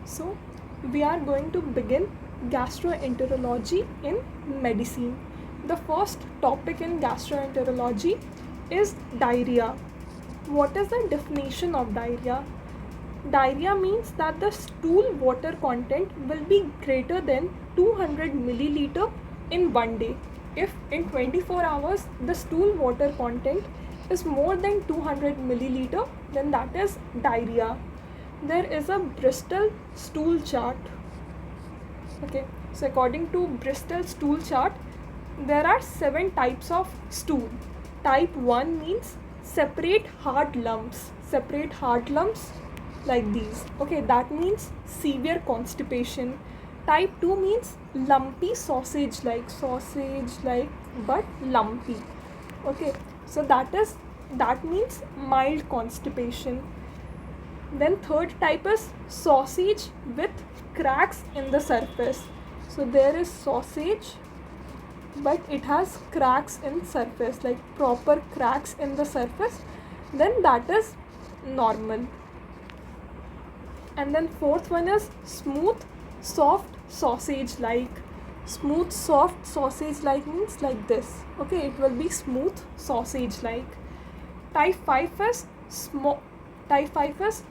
So, we are going to begin gastroenterology in medicine. The first topic in gastroenterology is diarrhea. What is the definition of diarrhea? Diarrhea means that the stool water content will be greater than 200 milliliter in one day. If in 24 hours the stool water content is more than 200 milliliter, then that is diarrhea. There is a Bristol stool chart. Okay, so according to Bristol stool chart, there are 7 types of stool. Type 1 means separate hard lumps. Separate hard lumps like these. Okay, that means severe constipation. Type 2 means lumpy sausage like but lumpy. Okay, so that means mild constipation. Then third type is sausage with cracks in the surface. So there is sausage but it has cracks in surface, like proper cracks in the surface, then that is normal. And then fourth one is smooth soft sausage like. Smooth soft sausage like means like this. Okay, it will be smooth sausage like. Type 5 is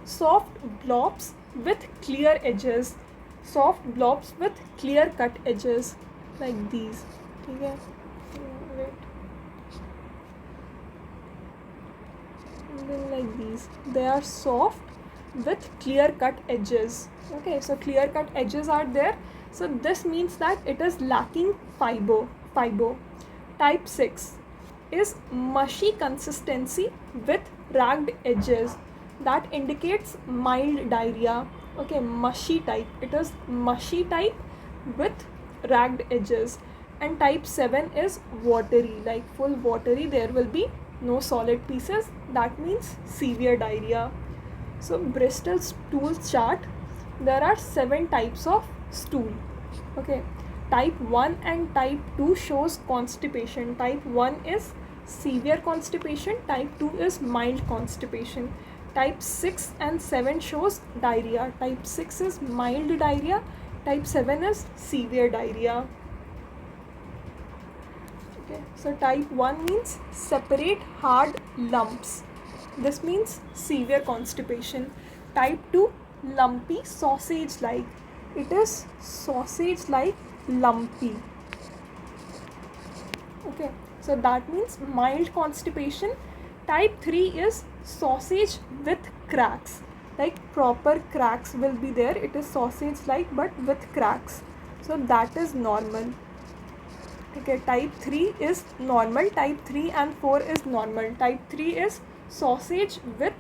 soft blobs with clear edges. Soft blobs with clear cut edges like these. Okay, wait. And then like these, they are soft with clear cut edges. Okay, so clear cut edges are there, so this means that it is lacking fiber. Type 6 is mushy consistency with ragged edges. That indicates mild diarrhea. Okay, mushy type, it is mushy type with ragged edges. And type 7 is watery, like full watery, there will be no solid pieces, that means severe diarrhea. So Bristol stool chart, there are 7 types of stool. Okay, type 1 and type 2 shows constipation. Type 1 is severe constipation, type 2 is mild constipation. Type 6 and 7 shows diarrhea. Type 6 is mild diarrhea, type 7 is severe diarrhea. Okay, so type 1 means separate hard lumps. This means severe constipation. Type 2, lumpy sausage like. It is sausage like lumpy. Okay, so that means mild constipation. Type 3 is sausage with cracks. Like proper cracks will be there. It is sausage like but with cracks. So that is normal. Okay, type 3 is normal. Type 3 and 4 is normal. Type 3 is sausage with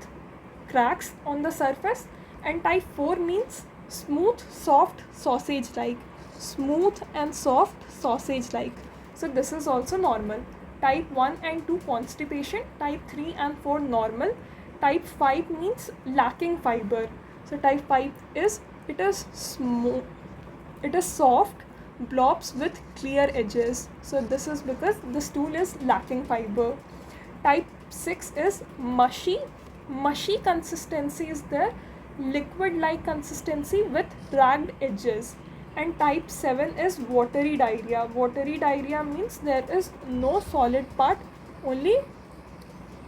cracks on the surface, and type 4 means smooth soft sausage like. Smooth and soft sausage like. So this is also normal. Type 1 and 2 constipation, type 3 and 4 normal. Type 5 means lacking fiber. So type 5 is, it is smooth, it is soft blobs with clear edges. So this is because the stool is lacking fiber. Type 6 is mushy consistency is there, liquid like consistency with ragged edges. And type 7 is watery diarrhea. Watery diarrhea means there is no solid part, only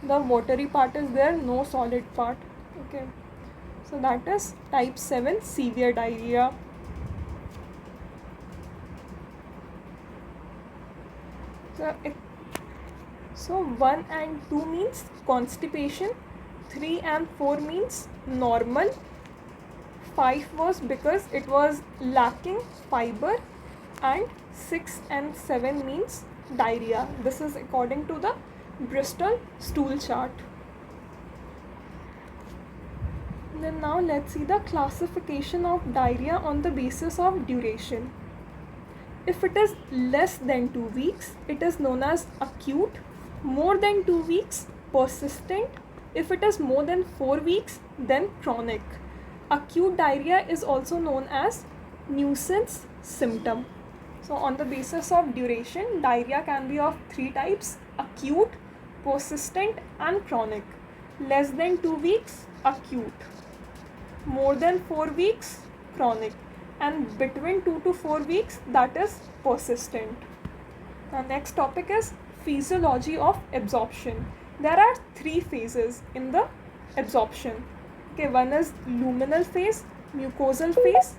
the watery part is there, no solid part. Okay, so that is type 7 severe diarrhea. So 1 and 2 means constipation, 3 and 4 means normal, 5 was because it was lacking fiber, and 6 and 7 means diarrhea. This is according to the Bristol stool chart. Then now let's see the classification of diarrhea on the basis of duration. If it is less than 2 weeks, it is known as acute. More than 2 weeks, persistent. If it is more than 4 weeks, then chronic. Acute diarrhea is also known as nuisance symptom. So on the basis of duration, diarrhea can be of 3 types: acute, persistent and chronic. Less than 2 weeks, acute. More than 4 weeks, chronic, and between 2 to 4 weeks that is persistent. The next topic is physiology of absorption. There are 3 phases in the absorption. Okay, one is luminal phase, mucosal phase,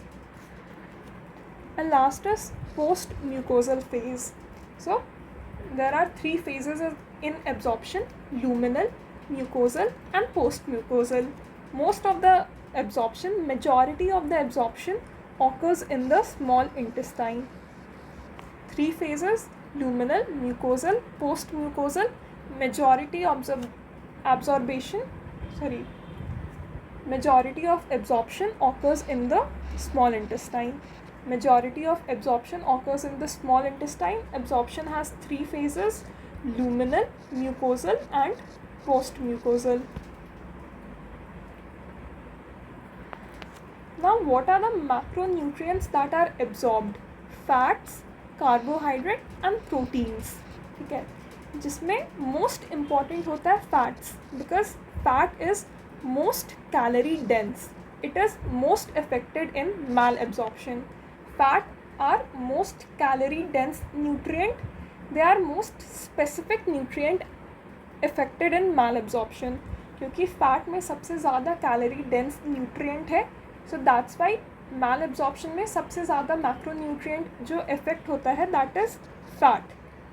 and last is post mucosal phase. So there are 3 phases in absorption: luminal, mucosal and post mucosal. Most of the absorption, majority of the absorption occurs in the small intestine. 3 phases: luminal, mucosal, post mucosal. Majority of absorption occurs in the small intestine. Majority of absorption occurs in the small intestine. Absorption has 3 phases: luminal, mucosal and post mucosal. Now what are the macronutrients that are absorbed? Fats, carbohydrate and proteins. ठीक है, जिसमें most important होता है fats, because fat is most calorie dense. It is most affected in malabsorption. Fat are most calorie dense nutrient. They are most specific nutrient affected in malabsorption, क्योंकि fat में सबसे ज़्यादा calorie dense nutrient है. So that's why malabsorption में सबसे ज़्यादा macronutrient जो effect होता है that is fat.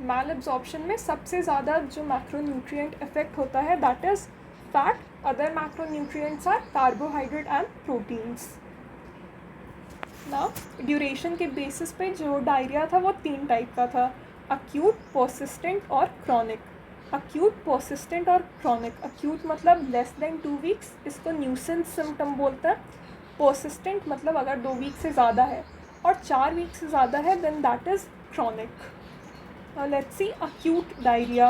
Malabsorption में सबसे ज़्यादा जो मैक्रोन्यूट्रिएंट इफेक्ट होता है that is fat. Other macronutrients are carbohydrate and proteins. ना ड्यूरेशन के बेसिस पे जो डायरिया था वो 3 टाइप का था: अक्यूट, परसिस्टेंट और क्रॉनिक. अक्यूट, परसिस्टेंट और क्रॉनिक. अक्यूट मतलब लेस देन 2 वीक्स, इसको न्यूसेंस सिम्टम बोलते हैं. परसिस्टेंट मतलब अगर 2 वीक से ज़्यादा है, और 4 वीक से ज़्यादा है then that is chronic. Let's see acute diarrhoea.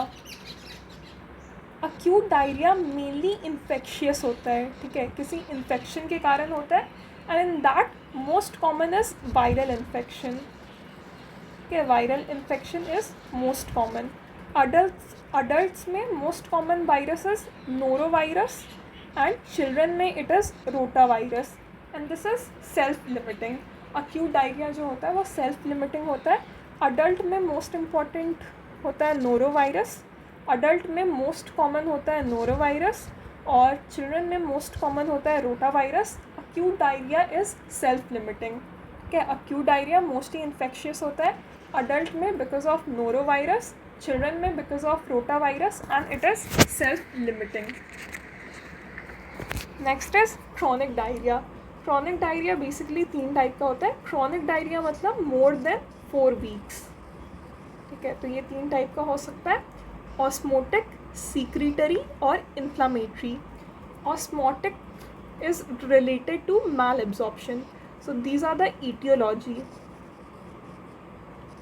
Acute diarrhoea mainly infectious होता है. ठीक है, किसी इन्फेक्शन के कारण होता है, and in that most common is viral infection. ठीक है, viral infection is most common. Adults में most common virus is norovirus, and children में it is rotavirus. And this is self limiting. Acute diarrhoea जो होता है वो self limiting होता है. अडल्ट में मोस्ट इम्पॉर्टेंट होता है नोरोवायरस. अडल्ट में मोस्ट कॉमन होता है नोरोवायरस, और चिल्ड्रन में मोस्ट कॉमन होता है rotavirus. Acute diarrhoea is self limiting. क्या अक्यूट डायरिया मोस्टली इन्फेक्शियस होता है. अडल्ट में बिकॉज ऑफ नोरोवायरस, चिल्ड्रन में because of rotavirus, and it is self limiting. Next is chronic diarrhoea. Chronic diarrhoea basically 3 type का होता है. Chronic diarrhoea मतलब more than 4 weeks. ठीक है, तो ये 3 टाइप का हो सकता है: ऑस्मोटिक, सीक्रेटरी और inflammatory. Osmotic is related to malabsorption. So these are the aetiology.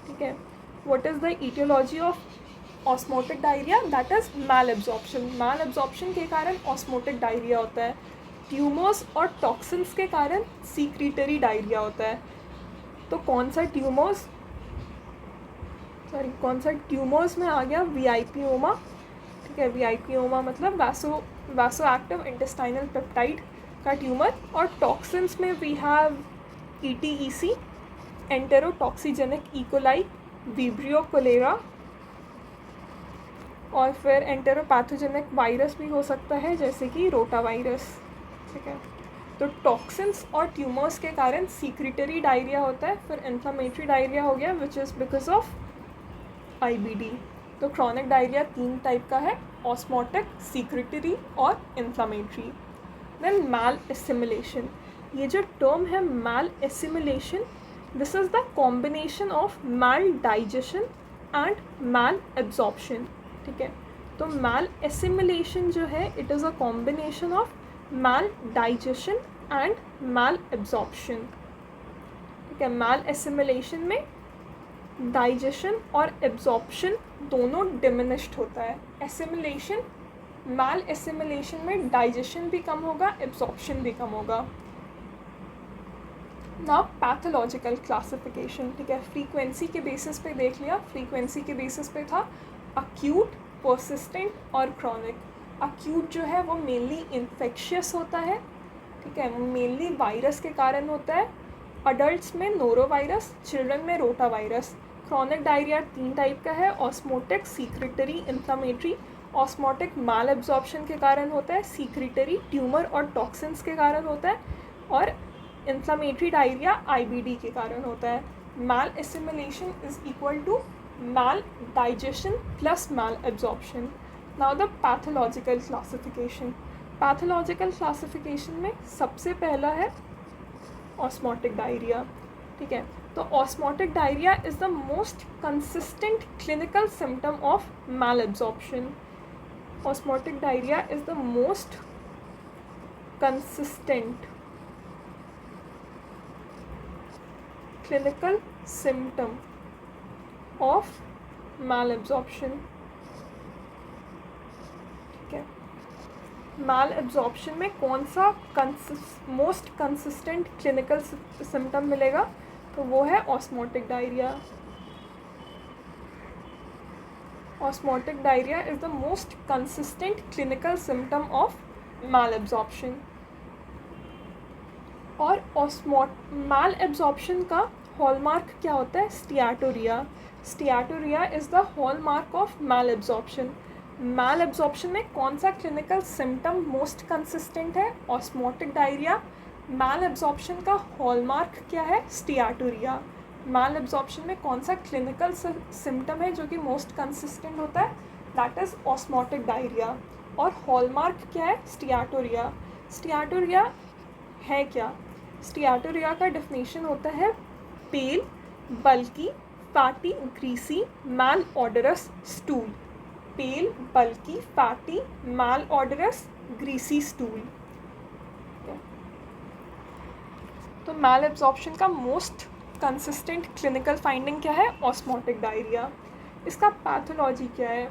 ठीक है, what is the aetiology of osmotic diarrhoea? That is malabsorption. Malabsorption के कारण ऑस्मोटिक डायरिया होता है. ट्यूमर्स और टॉक्सिन्स के कारण सीक्रेटरी डायरिया होता है. तो कौन सा ट्यूमर्स में आ गया? वीआईपीओमा. ठीक है, वीआईपीओमा मतलब वैसो एक्टिव इंटेस्टाइनल पेप्टाइड का ट्यूमर. और टॉक्सिन्स में we have ETEC, enterotoxigenic E coli, vibrio cholerae, और फिर एंटेरोपैथोजेनिक वायरस भी हो सकता है जैसे कि रोटावायरस. ठीक है, तो टॉक्सिन्स और ट्यूमर्स के कारण सीक्रेटरी डायरिया होता है. फिर इन्फ्लामेटरी डायरिया हो गया which is because of IBD. तो क्रॉनिक डायरिया 3 टाइप का है: ऑस्मोटिक, सीक्रेटरी और इन्फ्लामेटरी. Then malassimilation. ये जो टर्म है malassimilation, this is the combination of maldigestion and malabsorption. ठीक है, तो मैल एसिमिलेशन जो है it is a combination of maldigestion and malabsorption. ठीक है, मैल एसिमिलेशन में डाइजेशन और एब्जॉर्प्शन दोनों डिमिनिश्ड होता है. एसिमिलेशन, मैल एसिमिलेशन में डाइजेशन भी कम होगा, एब्जॉर्प्शन भी कम होगा. ना पैथोलॉजिकल क्लासिफिकेशन. ठीक है, फ्रीक्वेंसी के बेसिस पे देख लिया. फ्रीक्वेंसी के बेसिस पे था अक्यूट, परसिस्टेंट और क्रॉनिक. अक्यूट जो है वो मेनली इन्फेक्शियस होता है. ठीक है, मेनली वायरस के कारण होता है. अडल्ट्स में नोरोवायरस, चिल्ड्रन में रोटावायरस। क्रॉनिक डायरिया 3 टाइप का है, ऑस्मोटिक, सीक्रेटरी, इन्फ्लामेटरी। ऑस्मोटिक माल एब्जॉर्प्शन के कारण होता है, सीक्रेटरी ट्यूमर और टॉक्सिन्स के कारण होता है, और इन्फ्लामेटरी डायरिया IBD के कारण होता है। Malassimilation is equal to maldigestion plus malabsorption. Now the pathological classification. Pathological classification में सबसे पहला है ऑस्मोटिक डायरिया। ठीक है, तो osmotic diarrhoea is the most consistent clinical symptom of malabsorption. Osmotic diarrhoea is the most consistent clinical symptom of malabsorption. ठीक है, malabsorption में कौन सा मोस्ट कंसिस्टेंट क्लिनिकल सिम्टम मिलेगा, तो वो है osmotic diarrhoea. Osmotic diarrhoea is the most consistent clinical symptom of malabsorption। और माल एब्जॉर्प्शन का हॉलमार्क क्या होता है, steatorrhoea. Steatorrhoea is the hallmark of malabsorption. Malabsorption में कौन सा क्लिनिकल सिम्टम मोस्ट कंसिस्टेंट है, ऑस्मोटिक डायरिया। माल एब्जॉर्प्शन का हॉलमार्क क्या है, स्टियाटोरिया। माल एब्जॉर्प्शन में कौन सा क्लिनिकल सिम्टम है जो कि मोस्ट कंसिस्टेंट होता है, दैट इज़ ऑस्मोटिक डायरिया। और हॉलमार्क क्या है, स्टियाटोरिया। स्टियाटोरिया है क्या, स्टियाटोरिया का डेफिनेशन होता है पेल, बल्की, फैटी, ग्रीसी, माल ऑडरस स्टूल। पेल, बल्की, फैटी, माल ऑडरस, ग्रीसी स्टूल। तो माल एब्जॉर्प्शन का मोस्ट कंसिस्टेंट क्लिनिकल फाइंडिंग क्या है, ऑस्मोटिक डायरिया। इसका पैथोलॉजी क्या है,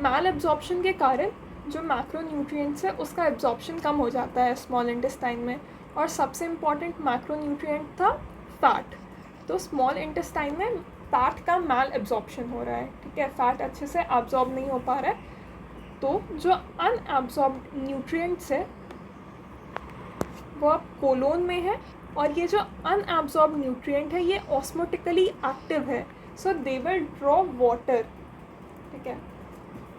माल एब्जॉर्प्शन के कारण जो मैक्रोन्यूट्रिएंट्स है उसका एब्जॉर्प्शन कम हो जाता है स्मॉल इंटेस्टाइन में, और सबसे इम्पॉर्टेंट मैक्रोन्यूट्रिएंट था फैट। तो स्मॉल इंटेस्टाइन में फैट का माल एब्जॉर्प्शन हो रहा है। ठीक है, फैट अच्छे से एब्जॉर्ब नहीं हो पा रहा है, तो जो अनएब्जॉर्ब्ड न्यूट्रिएंट्स है वो अब कोलोन में है, और ये जो अनएब्जॉर्ब्ड न्यूट्रिएंट है ये ऑस्मोटिकली एक्टिव है, सो दे विल ड्रॉ वाटर। ठीक है,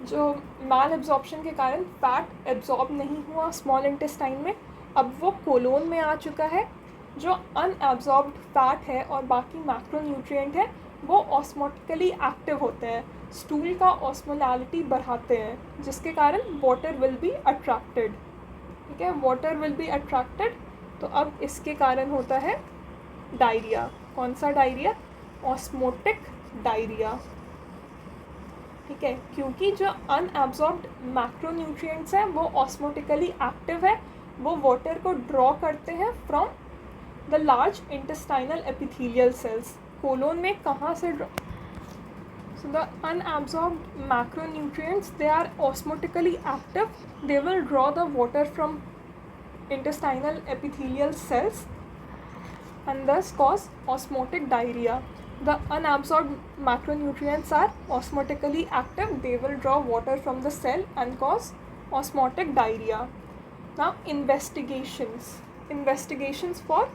जो माल एब्जॉर्प्शन के कारण फैट एब्जॉर्ब नहीं हुआ स्मॉल इंटेस्टाइन में, अब वो कोलोन में आ चुका है। जो अनएब्जॉर्ब्ड फैट है और बाकी मैक्रोन्यूट्रिएंट है वो ऑस्मोटिकली एक्टिव होते हैं, स्टूल का ऑस्मोलैलिटी बढ़ाते हैं, जिसके कारण वाटर विल बी अट्रैक्टेड। ठीक है, वाटर विल बी अट्रैक्टेड, तो अब इसके कारण होता है डायरिया। कौन सा डायरिया, ऑस्मोटिक डायरिया। ठीक है, क्योंकि जो अनएब्जॉर्ब्ड मैक्रोन्यूट्रिएंट्स हैं वो ऑस्मोटिकली एक्टिव है, वो वाटर को ड्रॉ करते हैं from the large intestinal epithelial cells. Colon में कहाँ से so the unabsorbed macronutrients, they are osmotically active, they will draw the water from intestinal epithelial cells and thus cause osmotic diarrhea. The unabsorbed macronutrients are osmotically active, they will draw water from the cell and cause osmotic diarrhea. Now investigations for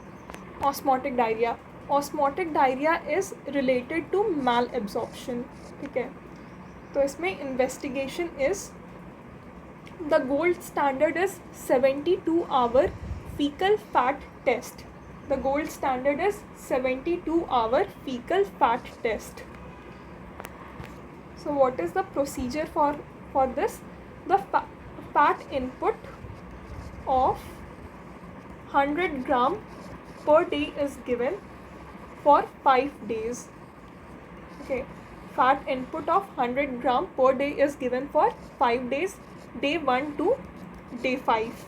osmotic diarrhea. Osmotic diarrhea is related to malabsorption. ठीक है, तो इसमें investigation is the gold standard is 72-hour fecal fat test. The gold standard is 72-hour fecal fat test. So what is the procedure for this? The fat input of 100 gram per day is given for 5 days. Okay, fat input of 100 gram per day is given for 5 days, day 1 to day 5.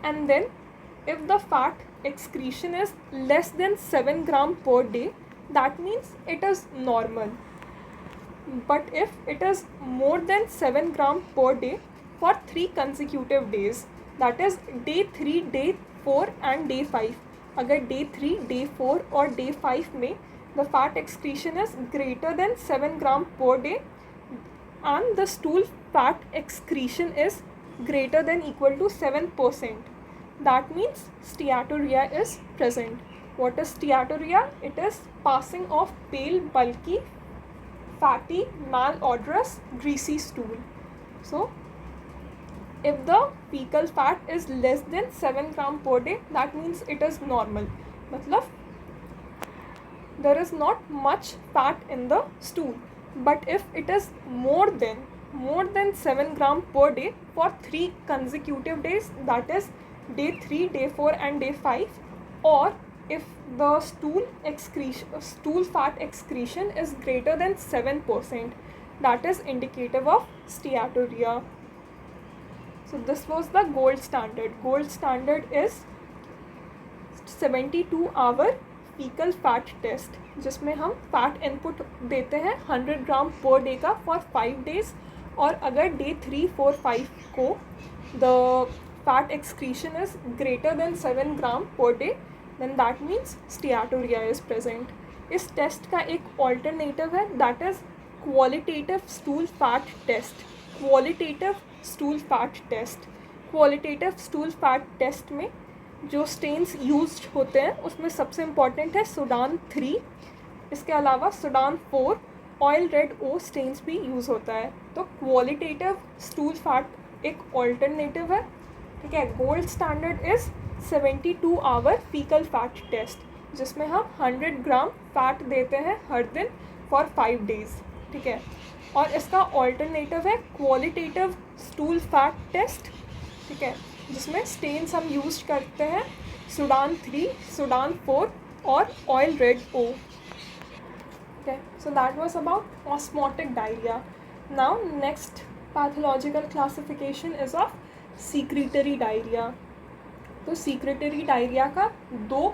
And then if the fat excretion is less than 7 gram per day, that means it is normal. But if it is more than 7 gram per day for 3 consecutive days, that is day 3, day 4 and day 5, अगर day 3, day 4 और day 5 में the fat excretion is greater than 7 gram per day and the stool fat excretion is greater than equal to 7%, that means steatorrhea is present. What is steatorrhea? It is passing of pale, bulky, fatty, malodorous, greasy stool. So if the fecal fat is less than 7 gram per day, that means it is normal. मतलब there is not much fat in the stool. But if it is more than 7 gram per day for 3 consecutive days, that is day 3, day 4 and day 5, or if the stool fat excretion is greater than 7%, that is indicative of steatorrhea. So this was the gold standard. Gold standard is 72-hour faecal fat test, जिसमें हम fat input देते हैं 100 ग्राम per day का for 5 days, और अगर day 3, 4, 5 को the fat excretion is greater than 7 gram per day, then that means steatorrhoea is present. इस test का एक ऑल्टरनेटिव है, that is qualitative stool fat test. Qualitative stool fat test, qualitative stool fat test में जो stains used होते हैं उसमें सबसे इम्पॉर्टेंट है सुडान 3, इसके अलावा Sudan 4, oil red O stains भी यूज़ होता है। तो क्वालिटेटिव स्टूल फैट एक ऑल्टरनेटिव है, ठीक है। Gold standard is 72 hour faecal fat test, जिसमें हम 100 ग्राम फैट देते हैं हर दिन फॉर 5 डेज़, ठीक है। और इसका ऑल्टरनेटिव है क्वालिटेटिव स्टूल फैट टेस्ट, ठीक है, जिसमें स्टेन्स हम यूज करते हैं सुडान 3, सुडान 4 और oil red O, okay. So that was about osmotic diarrhea. Now next pathological classification is of secretory diarrhea. तो secretory diarrhea का 2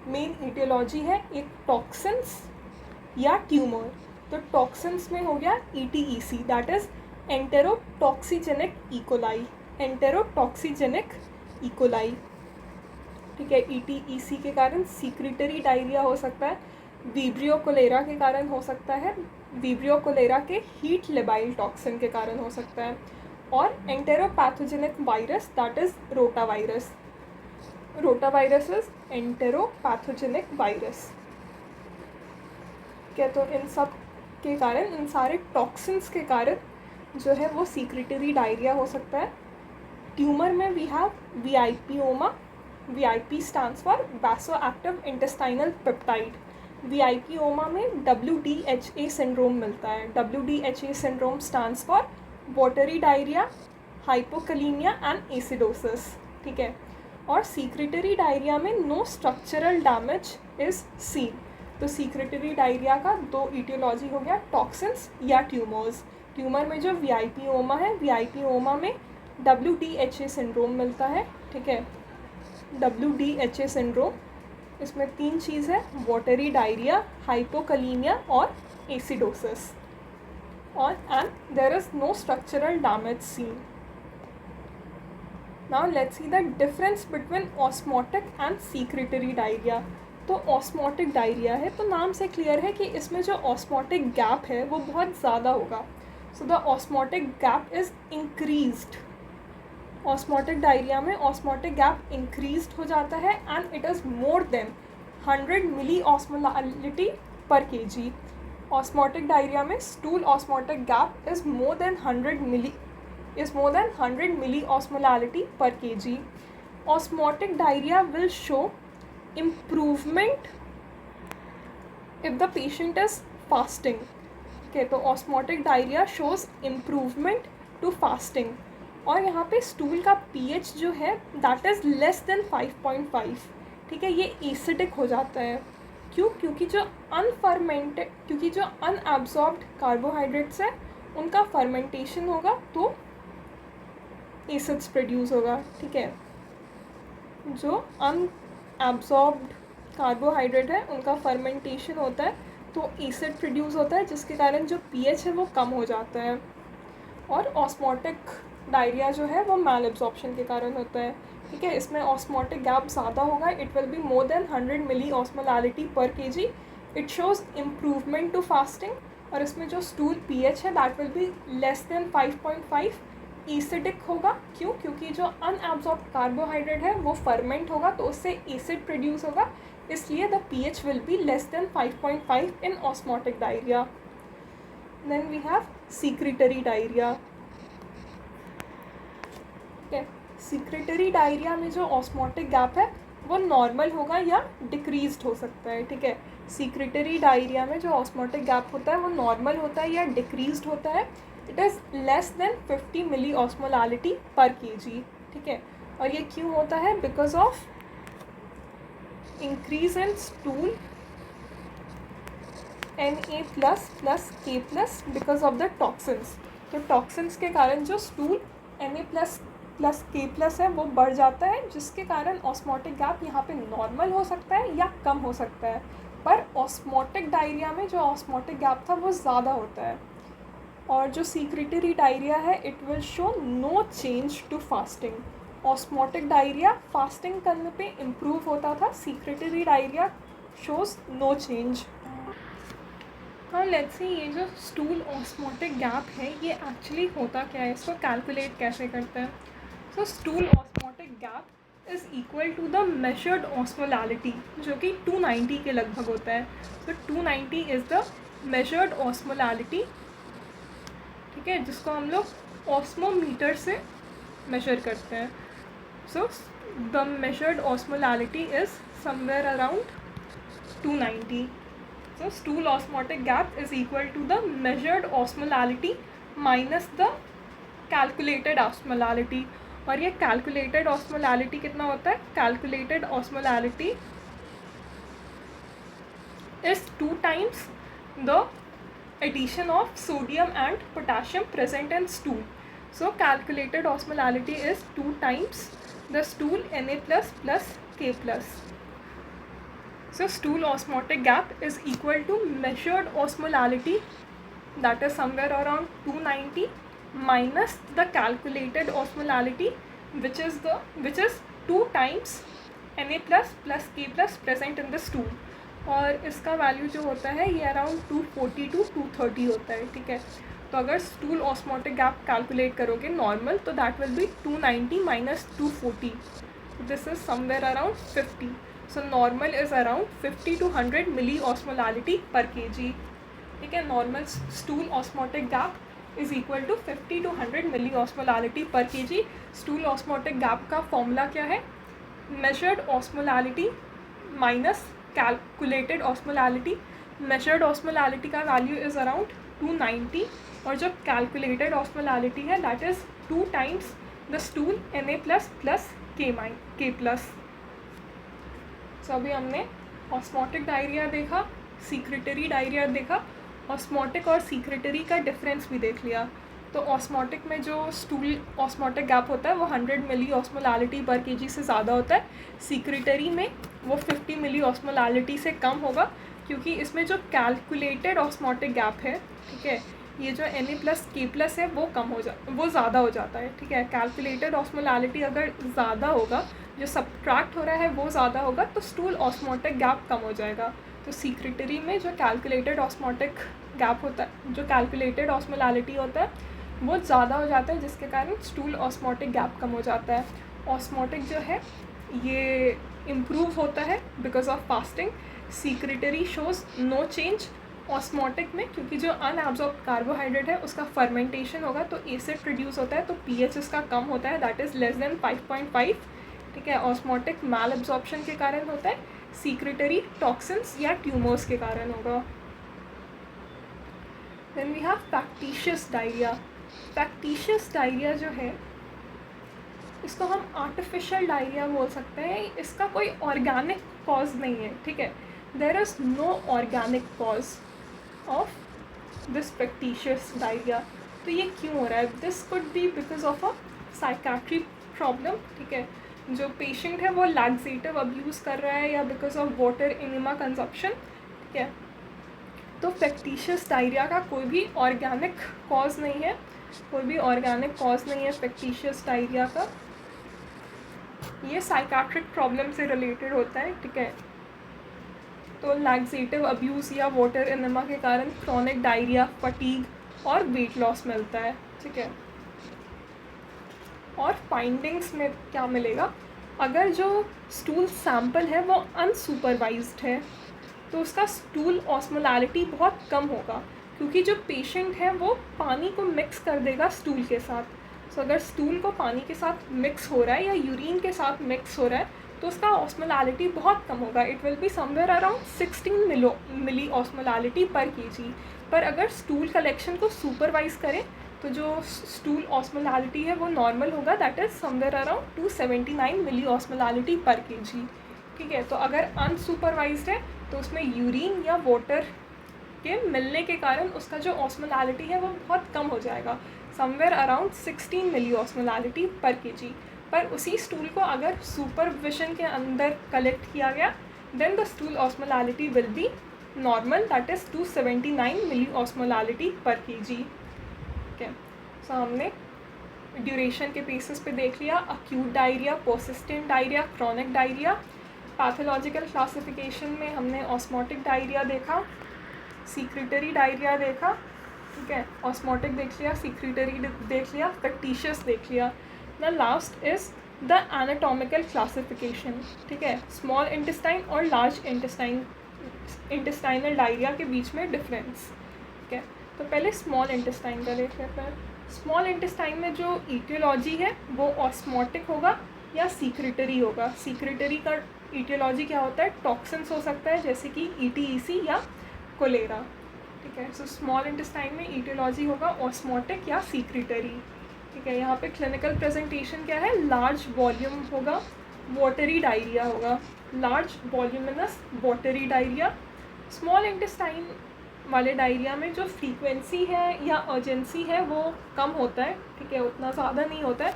मेन etiology है, एक टॉक्सिन्स या ट्यूमर। तो टॉक्सिन्स में हो गया ETEC, that is enterotoxigenic E coli, enterotoxigenic E coli, ठीक है। ETEC के कारण सीक्रेटरी डायरिया हो सकता है, विब्रियो कोलेरा के कारण हो सकता है, विब्रियो कोलेरा के हीट लेबाइल टॉक्सिन के कारण हो सकता है, और enteropathogenic virus that is rotavirus. Rotavirus is enteropathogenic virus, क्या। तो इन सब के कारण, इन सारे टॉक्सिन्स के कारण जो है वो सीक्रेटरी डायरिया हो सकता है। ट्यूमर में we have VIPoma, VIP stands for vasoactive intestinal peptide. VIPoma में WDHA सिंड्रोम मिलता है। WDHA syndrome stands for watery diarrhoea, hypokalaemia and acidosis, ठीक है। और सीक्रेटरी डायरिया में no structural damage is seen. तो सीक्रेटरी डायरिया का 2 ईटियोलॉजी हो गया, टॉक्सिन्स या ट्यूमर्स। ट्यूमर में जो विआईपीओमा है, विआईपीओमा में WDHA सिंड्रोम मिलता है, ठीक है। WDHA सिंड्रोम, इसमें 3 चीज़ है, वाटरी डायरिया, हाइपोकलीमिया और एसिडोसिस, और and there is no structural damage seen. Now let's see the difference between osmotic and secretory diarrhoea. तो ऑस्मोटिक डायरिया है तो नाम से क्लियर है कि इसमें जो ऑस्मोटिक गैप है वो बहुत ज़्यादा होगा। So the osmotic gap is increased. Osmotic diarrhoea में ऑस्मोटिक गैप इंक्रीज्ड हो जाता है and it is more than 100 milli osmolality per kg। Osmotic diarrhoea में stool osmotic gap is more than 100 milli osmolality per kg। Osmotic diarrhoea will show improvement if the patient is fasting, okay। तो osmotic diarrhoea shows improvement to fasting. और यहाँ पे stool का pH जो है that is less than 5.5, ठीक है, ये एसिडिक हो जाता है। क्यों? क्योंकि जो अनएब्जॉर्ब्ड कार्बोहाइड्रेट्स है उनका फर्मेंटेशन होगा तो एसिड्स प्रोड्यूस होगा, ठीक है। जो अनएब्जॉर्ब्ड कार्बोहाइड्रेट है उनका फर्मेंटेशन होता है तो एसिड प्रोड्यूस होता है, जिसके कारण जो pH है वो कम हो जाता है। और ऑस्मोटिक डायरिया जो है वो मैल एब्जॉर्प्शन के कारण होता है, ठीक है। इसमें ऑस्मोटिक गैप ज़्यादा होगा, it will be more than 100 milli osmolality per kg। It shows improvement to fasting. और इसमें जो स्टूल pH है that will be less than 5.5, acidic होगा। क्यों? क्योंकि जो अनएब्जॉर्ब कार्बोहाइड्रेट है वो फर्मेंट होगा तो उससे एसिड प्रोड्यूस होगा, इसलिए the pH will be less than 5.5 in osmotic diarrhoea. Then we have secretory diarrhoea. Secretory diarrhoea में जो ऑस्मोटिक गैप है वो नॉर्मल होगा या डिक्रीज्ड हो सकता है। ठीक है, सीक्रेटरी डायरिया में जो ऑस्मोटिक गैप होता है वो नॉर्मल होता है या डिक्रीज्ड होता है। It is less than 50 milli osmolality per KG. ठीक है, और ये क्यों होता है? Because of increase in stool Na plus plus K plus because of the toxins. तो टॉक्सिन्स के कारण जो stool Na plus plus K plus है वो बढ़ जाता है, जिसके कारण ऑस्मोटिक गैप यहाँ पे नॉर्मल हो सकता है या कम हो सकता है। पर ऑस्मोटिक डायरिया में जो ऑस्मोटिक गैप था वो ज़्यादा होता है। और जो सीक्रेटरी डायरिया है it will show no change to fasting. Osmotic diarrhoea fasting करने पे इम्प्रूव होता था, secretory diarrhoea shows no change. हाँ, लेट्स सी ये जो स्टूल ऑस्मोटिक गैप है ये एक्चुअली होता क्या है, इसको कैलकुलेट कैसे करते हैं। So stool osmotic gap is equal to the measured osmolality, जो कि 290 के लगभग होता है। So 290 is the measured osmolality. ठीक है, जिसको हम लोग ऑस्मोमीटर से मेजर करते हैं। So the measured osmolality is somewhere around 290. So stool osmotic gap is equal to the measured osmolality minus the calculated osmolality. और ये calculated osmolality कितना होता है? Calculated osmolality is 2 times the addition of sodium and potassium present in stool. So calculated osmolality is 2 times the stool Na plus K plus. So stool osmotic gap is equal to measured osmolality, that is somewhere around 290, minus the calculated osmolality which is 2 times Na plus K plus present in the stool. और इसका value जो होता है ये around 240 to 230 होता है। ठीक है, तो अगर स्टूल ऑस्मोटिक गैप कैलकुलेट करोगे नॉर्मल तो that will B 290 minus 240, this is somewhere around 50. So normal is around 50 to 100 milli osmolality per kg. ठीक है, normal stool osmotic gap is equal to 50 to 100 milli osmolality per KG. Stool osmotic gap का formula क्या है? Measured osmolality minus calculated osmolality. Measured osmolality का value is around 290 और जो calculated osmolality है that is 2 times the stool Na plus K plus. So अभी हमने osmotic diarrhoea देखा, सीक्रेटरी डायरिया देखा, ऑस्मोटिक और सीक्रेटरी का डिफरेंस भी देख लिया. तो ऑस्मोटिक में जो स्टूल ऑस्मोटिक गैप होता है वो 100 मिली ऑस्मोलालिटी पर केजी से ज़्यादा होता है. सीक्रेटरी में वो 50 मिली ऑस्मोलालिटी से कम होगा, क्योंकि इसमें जो कैलकुलेटेड ऑस्मोटिक गैप है, ठीक है, ये जो Na प्लस K प्लस है वो वो ज़्यादा हो जाता है. ठीक है, कैलकुलेटेड ऑस्मोलालिटी अगर ज़्यादा होगा, जो सब्ट्रैक्ट हो रहा है वो ज़्यादा होगा, तो स्टूल ऑस्मोटिक गैप कम हो जाएगा. तो सीक्रेटरी में जो कैलकुलेटेड ऑस्मोटिक गैप होता है, जो कैलकुलेटेड ऑस्मोलालिटी होता है वो ज़्यादा हो जाता है, जिसके कारण स्टूल ऑस्मोटिक गैप कम हो जाता है. ऑस्मोटिक जो है ये इम्प्रूव होता है because of fasting. Secretory shows no change. Osmotic में क्योंकि जो अनएब्जॉर्ब कार्बोहाइड्रेट है उसका फर्मेंटेशन होगा तो एसिड प्रोड्यूस होता है, तो पीएच इसका कम होता है, दैट इज़ लेस देन 5.5. ठीक है, ऑस्मोटिक मैल एब्जॉर्प्शन के कारण होता है. सीक्रेटरी टॉक्सिन्स या ट्यूमर्स के कारण होगा. Then we have factitious diarrhoea. Factitious diarrhoea जो है इसको हम आर्टिफिशियल डायरिया बोल सकते हैं. इसका कोई ऑर्गेनिक कॉज नहीं है. ठीक है, there is no organic cause of this factitious diarrhoea. तो ये क्यों हो रहा है? This could be because of a psychiatry problem. ठीक है, जो पेशेंट है वो लैक्सेटिव अब्यूज़ कर रहा है या because of water enema consumption. ठीक है, तो फैक्टिशियस डायरिया का कोई भी ऑर्गेनिक कॉज नहीं है. कोई भी ऑर्गेनिक कॉज नहीं है फैक्टिशियस डायरिया का. ये साइकाट्रिक प्रॉब्लम से रिलेटेड होता है. ठीक है, तो लैक्सेटिव अब्यूज़ या वाटर इनेमा के कारण क्रोनिक डायरिया, फटीग और वेट लॉस मिलता है. ठीक है, और फाइंडिंग्स में क्या मिलेगा, अगर जो स्टूल सैंपल है वो अनसुपरवाइज्ड है तो उसका स्टूल ऑस्मोलैलिटी बहुत कम होगा, क्योंकि जो पेशेंट है वो पानी को मिक्स कर देगा स्टूल के साथ। सो अगर स्टूल को पानी के साथ मिक्स हो रहा है या यूरिन के साथ मिक्स हो रहा है तो उसका ऑस्मोलैलिटी बहुत कम होगा। It will be somewhere around 16 milli osmolality per KG. पर अगर स्टूल कलेक्शन को सुपरवाइज करें तो जो स्टूल ऑस्मोलैलिटी है वो नॉर्मल होगा, that is somewhere around 279 milli osmolality per KG. ठीक है, तो अगर अनसुपरवाइज्ड है तो उसमें यूरिन या वाटर के मिलने के कारण उसका जो ऑस्मोलैलिटी है वो बहुत कम हो जाएगा, somewhere around 16 milli osmolality per KG. पर उसी स्टूल को अगर सुपरविजन के अंदर कलेक्ट किया गया then the stool osmolality will be normal, that is 279 milli osmolality per KG. ठीक है, सो हमने ड्यूरेशन के बेसिस पे देख लिया acute diarrhoea, persistent diarrhoea, chronic diarrhoea. Pathological classification में हमने ऑस्मोटिक डायरिया देखा, सीक्रेटरी डायरिया देखा। ठीक है, ऑस्मोटिक देख लिया, सीक्रेटरी देख लिया, फैक्टिशियस देख लिया। The last is the anatomical classification. ठीक है, स्मॉल इंटेस्टाइन और लार्ज इंटेस्टाइनल डायरिया के बीच में डिफरेंस। ठीक है, तो पहले स्मॉल इंटेस्टाइन का देख लेते हैं। स्मॉल इंटेस्टाइन में जो ईटियोलॉजी है वो ऑस्मोटिक होगा या सीक्रेटरी होगा। सीक्रेटरी का ईटियोलॉजी क्या होता है, टॉक्सिन्स हो सकता है जैसे कि ETEC या कोलेरा। ठीक है, सो स्मॉल इंटेस्टाइन में ईटियोलॉजी होगा ऑस्मोटिक या सीक्रेटरी। ठीक है, यहाँ पे क्लिनिकल प्रेजेंटेशन क्या है, लार्ज वॉल्यूम होगा, वाटरी डायरिया होगा, large voluminous watery diarrhoea. Small intestine वाले डायरिया में जो फ्रीक्वेंसी है या अर्जेंसी है वो कम होता है। ठीक है, उतना ज़्यादा नहीं होता है।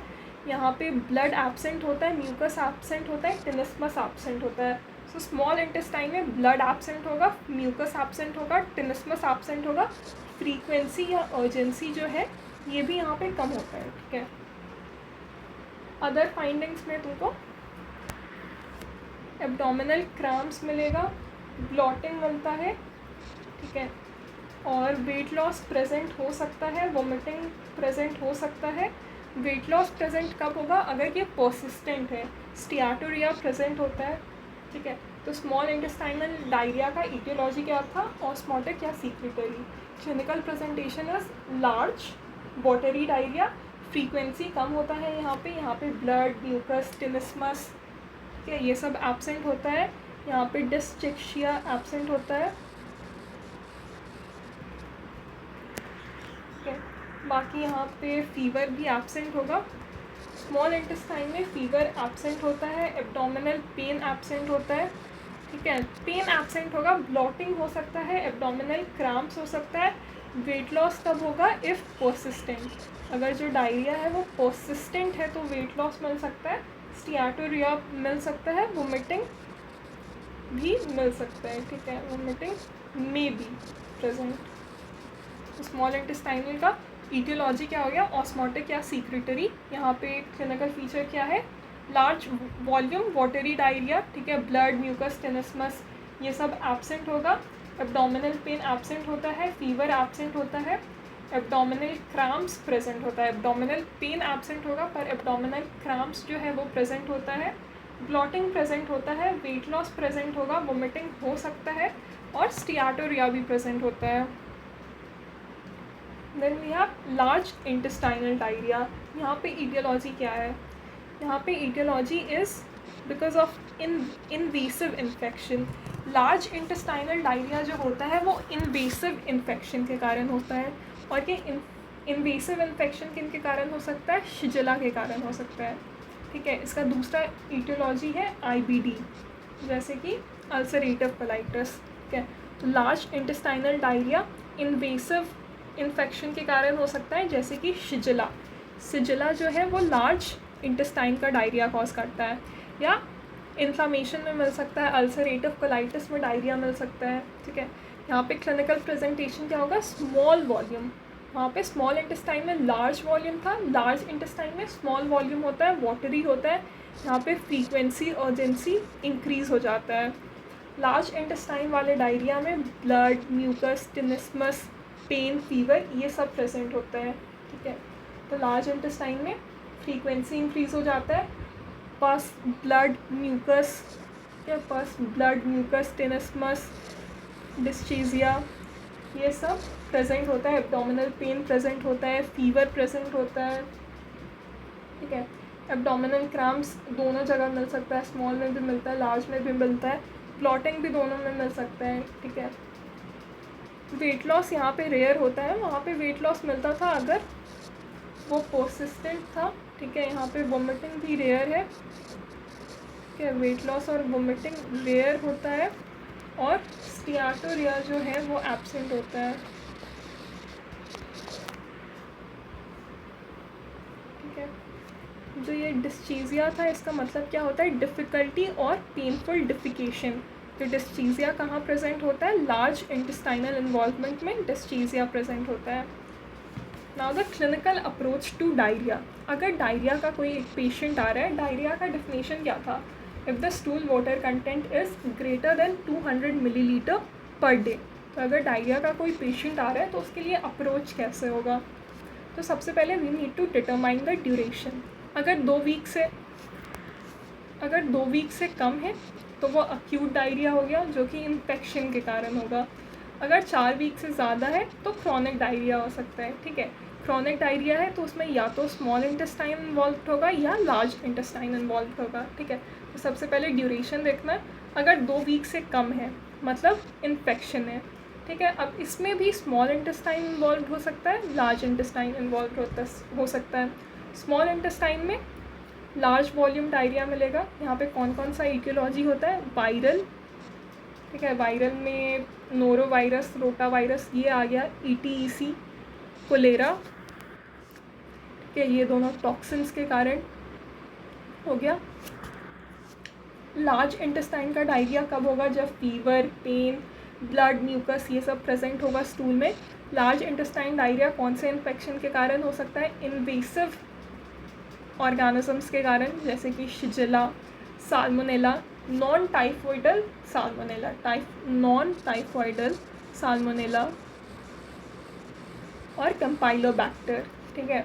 यहाँ पे ब्लड एब्सेंट होता है, म्यूकस एब्सेंट होता है, टिनिस्मस एब्सेंट होता है। सो स्मॉल इंटेस्टाइन में ब्लड एब्सेंट होगा, म्यूकस एब्सेंट होगा, टिनिस्मस एब्सेंट होगा। फ्रीक्वेंसी या अर्जेंसी जो है ये भी यहाँ पे कम होता है। ठीक है, अदर फाइंडिंग्स में तुमको एब्डोमिनल क्रैम्प्स मिलेगा, ब्लॉटिंग मिलता है। ठीक है, और वेट लॉस प्रेजेंट हो सकता है, वोमिटिंग प्रेजेंट हो सकता है। वेट लॉस प्रेजेंट कब होगा, अगर ये पर्सिस्टेंट है। स्टियाटोरिया प्रेजेंट होता है। ठीक है, तो स्मॉल इंटेस्टाइनल डायरिया का ईटियोलॉजी क्या था, ऑस्मोटिक या secretory. Clinical presentation is large watery diarrhoea, frequency कम होता है यहाँ पे ब्लड, म्यूकस, टिनिस्मस, ठीक है, ये सब एब्सेंट होता है। यहाँ पे डिस्चिक्सिया एब्सेंट होता है। ठीक है, बाकी यहाँ पे फीवर भी एब्सेंट होगा। स्मॉल इंटेस्टाइन में फीवर एब्सेंट होता है, एब्डोमिनल पेन एब्सेंट होता है। ठीक है, पेन एब्सेंट होगा, ब्लॉटिंग हो सकता है, एब्डोमिनल क्रैम्प्स हो सकता है। वेट लॉस तब होगा इफ़ पर्सिस्टेंट, अगर जो डायरिया है वो पर्सिस्टेंट है तो वेट लॉस मिल सकता है, स्टियाटोरिया मिल सकता है, वोमिटिंग भी मिल सकता है। ठीक है, vomiting may be present. Small intestinal का ईटियोलॉजी क्या हो गया, ऑस्मोटिक या सीक्रेटरी। यहाँ पे क्लिनिकल फीचर क्या है, लार्ज वॉल्यूम वाटरी डायरिया। ठीक है, ब्लड, म्यूकस, टिनिस्मस ये सब एब्सेंट होगा। एब्डोमिनल पेन एब्सेंट होता है, फीवर एब्सेंट होता है, एब्डोमिनल क्रैम्प्स प्रेजेंट होता है। एब्डोमिनल पेन एब्सेंट होगा पर एब्डोमिनल क्रैम्प्स जो है वो प्रेजेंट होता है। ब्लॉटिंग प्रेजेंट होता है, वेट लॉस प्रेजेंट होगा, वोमिटिंग हो सकता है और स्टियाटोरिया भी प्रेजेंट होता है। Then we have large intestinal diarrhoea. यहाँ पे ईटियोलॉजी क्या है, यहाँ पे aetiology is because of invasive infection. Large intestinal diarrhoea जो होता है वो इनवेसिव इन्फेक्शन के कारण होता है, और ये इनवेसिव इन्फेक्शन किन के कारण हो सकता है, शिजला के कारण हो सकता है। ठीक है, इसका दूसरा ईटियोलॉजी है IBD, जैसे कि अल्सरेटिव कोलाइटिस। ठीक है, तो large intestinal diarrhoea invasive infection के कारण हो सकता है, जैसे कि शिजला। शिजला जो है वो लार्ज इंटेस्टाइन का डायरिया कॉज करता है, या इन्फ्लामेशन में मिल सकता है, अल्सरेटिव कोलाइटिस में डायरिया मिल सकता है। ठीक है, यहाँ पे क्लिनिकल प्रेजेंटेशन क्या होगा, स्मॉल वॉल्यूम। वहाँ पे स्मॉल इंटेस्टाइन में लार्ज वॉल्यूम था, लार्ज इंटेस्टाइन में स्मॉल वॉल्यूम होता है, वाटरी होता है। यहाँ पे फ्रीक्वेंसी अर्जेंसी इंक्रीज़ हो जाता है। लार्ज इंटेस्टाइन वाले डायरिया में ब्लड, म्यूकस, टिनिस्मस, पेन, फीवर ये सब प्रेजेंट होता है। ठीक है, तो लार्ज इंटेस्टाइन में फ्रीक्वेंसी इंक्रीज़ हो जाता है, पस ब्लड म्यूकस, क्या पस ब्लड म्यूकस, टेनिसमस, डिस्चीजिया, ये सब प्रेजेंट होता है, एब्डोमिनल पेन प्रेजेंट होता है, फीवर प्रेजेंट होता है, ठीक है। एब्डोमिनल क्रैम्प्स दोनों जगह मिल सकता है, स्मॉल में भी मिलता है, लार्ज में भी मिलता है, क्लॉटिंग भी दोनों में मिल सकता है, ठीक है। वेट लॉस यहाँ पे रेयर होता है, वहाँ पे वेट लॉस मिलता था अगर वो परसिस्टेंट था, ठीक है। यहाँ पे वोमिटिंग भी रेयर है, ठीक है। वेट लॉस और वोमिटिंग रेयर होता है, और स्टियाटोरिया जो है वो एब्सेंट होता है, ठीक है। जो ये डिस्चीजिया था, इसका मतलब क्या होता है, डिफ़िकल्टी और पेनफुल डिफिकेशन। तो डिस्चीजिया कहाँ प्रेजेंट होता है, लार्ज इंटेस्टाइनल इन्वॉल्वमेंट में डिस्चीजिया प्रेजेंट होता है। Now the clinical approach to diarrhoea. अगर डायरिया का कोई एक पेशेंट आ रहा है, डायरिया का डेफिनेशन क्या था, if the stool water content is greater than 200 millilitre per day. तो अगर डायरिया का कोई पेशेंट आ रहा है तो उसके लिए अप्रोच कैसे होगा, तो सबसे पहले we need to determine the duration. अगर 2 वीक से कम है तो वो अक्यूट डायरिया हो गया, जो कि इन्फेक्शन के कारण होगा। अगर 4 वीक से ज़्यादा है तो क्रॉनिक डायरिया हो सकता है, ठीक है। क्रॉनिक डायरिया है तो उसमें या तो स्मॉल इंटेस्टाइन इन्वॉल्व होगा या लार्ज इंटेस्टाइन इन्वॉल्व होगा, ठीक है। तो सबसे पहले ड्यूरेशन देखना है। अगर 2 वीक से कम है मतलब इन्फेक्शन है, ठीक है। अब इसमें भी स्मॉल इंटेस्टाइन इन्वॉल्व हो सकता है, लार्ज इंटेस्टाइन इन्वॉल्व हो सकता है। स्मॉल इंटेस्टाइन में लार्ज वॉल्यूम डायरिया मिलेगा। यहाँ पे कौन कौन सा ईटियोलॉजी होता है, वायरल, ठीक है। वायरल में नोरो वायरस, रोटा वायरस, ये आ गया, ETEC, कोलेरा, ठीक है। ये दोनों टॉक्सिन्स के कारण हो गया। लार्ज इंटेस्टाइन का डायरिया कब होगा, जब फीवर, पेन, ब्लड म्यूकस ये सब प्रेजेंट होगा स्टूल में। लार्ज इंटेस्टाइन डायरिया कौन से इन्फेक्शन के कारण हो सकता है, इन्वेसिव ऑर्गेनिजम्स के कारण, जैसे कि शिजिला, साल्मोनेला, नॉन टाइफॉइडल साल्मोनेला और कंपाइलोबैक्टर, ठीक है।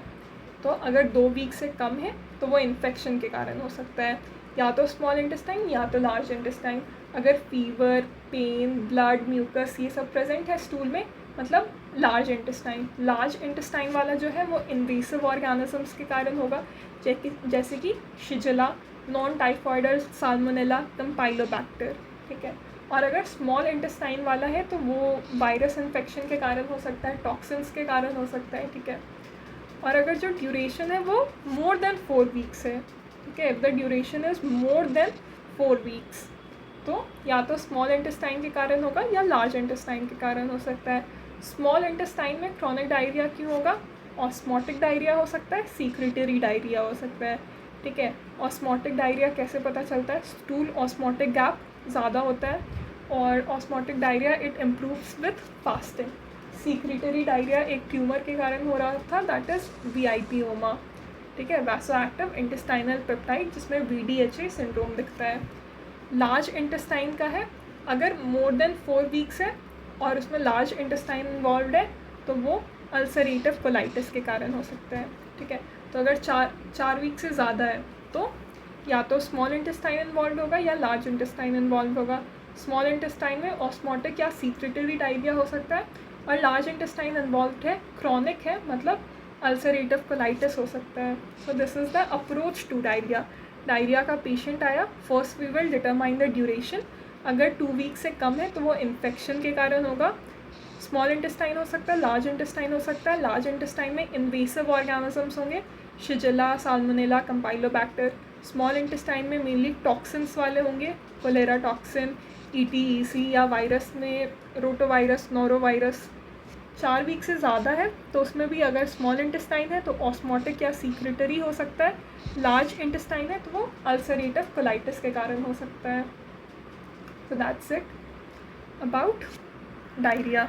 तो अगर 2 वीक से कम है तो वो इन्फेक्शन के कारण हो सकता है, या तो स्मॉल इंटेस्टाइन या तो लार्ज इंटेस्टाइन। अगर फीवर, पेन, ब्लड, म्यूकस ये सब प्रेजेंट है स्टूल में, मतलब लार्ज इंटेस्टाइन वाला जो है वो इन्वेसिव ऑर्गेनिजम्स के कारण होगा, जैसे कि शिजिला, नॉन टाइफॉइडल साल्मोनेला, कंपाइलोबैक्टर, ठीक है। और अगर स्मॉल इंटेस्टाइन वाला है तो वो वायरस इन्फेक्शन के कारण हो सकता है, टॉक्सिन्स के कारण हो सकता है, ठीक है। और अगर जो ड्यूरेशन है वो मोर देन 4 वीक्स है, ठीक है, if the duration is more then 4 weeks, तो या तो स्मॉल इंटेस्टाइन के कारण होगा या लार्ज इंटेस्टाइन के कारण हो सकता है। स्मॉल इंटेस्टाइन में क्रॉनिक डायरिया क्यों होगा, ऑस्मोटिक डायरिया हो सकता है, सीक्रेटरी डायरिया हो सकता है, ठीक है। ऑस्मोटिक डायरिया कैसे पता चलता है, स्टूल ऑस्मोटिक गैप ज़्यादा होता है, और osmotic diarrhoea it improves with fasting. Secretory diarrhoea एक ट्यूमर के कारण हो रहा था, दैट इज़ VIPoma, ठीक है, वैसो एक्टिव इंटेस्टाइनल पेप्टाइड, जिसमें VDHA सिंड्रोम दिखता है। लार्ज इंटेस्टाइन का है, अगर मोर देन 4 वीक्स है और उसमें लार्ज इंटेस्टाइन इन्वॉल्व है तो वो अल्सरेटिव कोलाइटिस के कारण हो सकता है, ठीक है। तो अगर 4 वीक से ज़्यादा है तो या तो स्मॉल इंटेस्टाइन इन्वॉल्व होगा या लार्ज इंटेस्टाइन इन्वॉल्व होगा। स्मॉल इंटेस्टाइन में ऑस्मोटिक या सीक्रेटरी डायरिया हो सकता है, और लार्ज इंटेस्टाइन इन्वॉल्व है, क्रॉनिक है, मतलब अल्सरेटिव कोलाइटिस हो सकता है। So this is the approach to diarrhoea. Diarrhoea का पेशेंट आया, first we will determine the duration. अगर 2 वीक से कम है तो वो इन्फेक्शन के कारण होगा। स्मॉल इंटेस्टाइन हो सकता है, लार्ज इंटेस्टाइन हो सकता है। लार्ज इंटेस्टाइन में इन्वेसिव ऑर्गेनिजम्स होंगे, शिजिला, साल्मोनेला, कंपाइलोबैक्टर। स्मॉल इंटेस्टाइन में मेनली टॉक्सिन्स वाले होंगे, कोलेरा टॉक्सिन, ETEC, या वायरस में रोटोवायरस, नोरोवायरस। 4 वीक से ज़्यादा है तो उसमें भी अगर स्मॉल इंटेस्टाइन है तो ऑस्मोटिक या सीक्रेटरी हो सकता है। लार्ज इंटेस्टाइन है तो वो अल्सरेटिव कोलाइटिस के कारण हो सकता है। So that's it about diarrhea.